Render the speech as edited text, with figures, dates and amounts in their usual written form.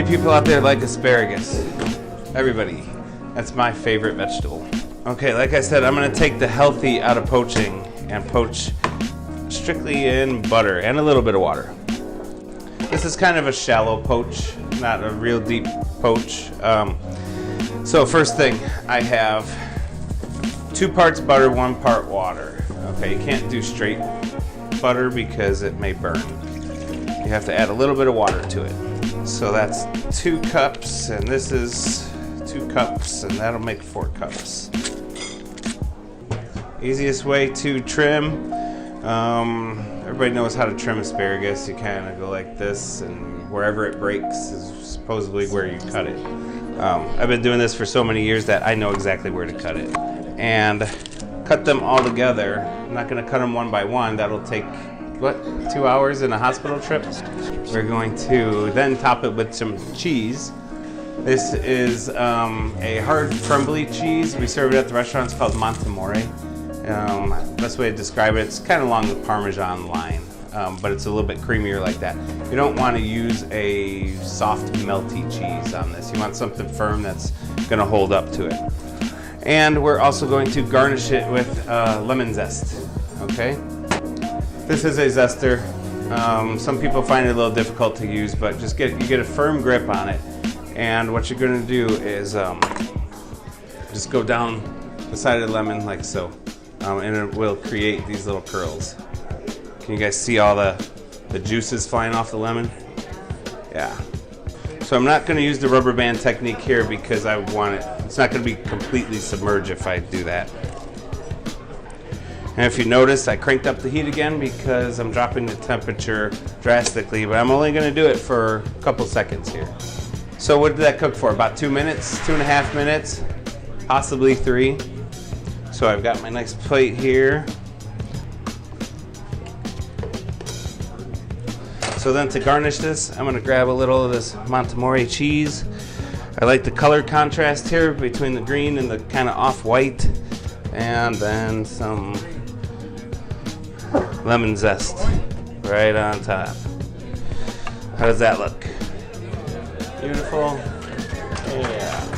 many people out there like asparagus? Everybody. That's my favorite vegetable. Okay, like I said, I'm gonna take the healthy out of poaching and poach strictly in butter and a little bit of water. This is kind of a shallow poach, not a real deep poach. So first thing, I have 2 parts butter, 1 part water. Okay, you can't do straight butter because it may burn. You have to add a little bit of water to it. So that's 2 cups, and this is 2 cups, and that'll make 4 cups. Easiest way to trim. Everybody knows how to trim asparagus. You kind of go like this, and wherever it breaks is supposedly where you cut it. I've been doing this for so many years that I know exactly where to cut it. And cut them all together. I'm not going to cut them one by one. That'll take, what, 2 hours in a hospital trip? We're going to then top it with some cheese. This is a hard crumbly cheese. We serve it at the restaurant. It's called Montemore. Best way to describe it, it's kind of along the Parmesan line, but it's a little bit creamier like that. You don't want to use a soft, melty cheese on this. You want something firm that's going to hold up to it. And we're also going to garnish it with lemon zest, okay? This is a zester. Some people find it a little difficult to use, but just you get a firm grip on it. And what you're going to do is just go down the side of the lemon like so. And it will create these little curls. Can you guys see all the juices flying off the lemon? Yeah. So I'm not going to use the rubber band technique here because I want it. It's not going to be completely submerged if I do that. And if you notice, I cranked up the heat again because I'm dropping the temperature drastically, but I'm only going to do it for a couple seconds here. So what did that cook for? About 2 minutes, 2.5 minutes, possibly 3. So I've got my nice plate here. So then to garnish this, I'm going to grab a little of this Montemore cheese. I like the color contrast here between the green and the kind of off-white. And then some lemon zest right on top. How does that look? Beautiful. Yeah.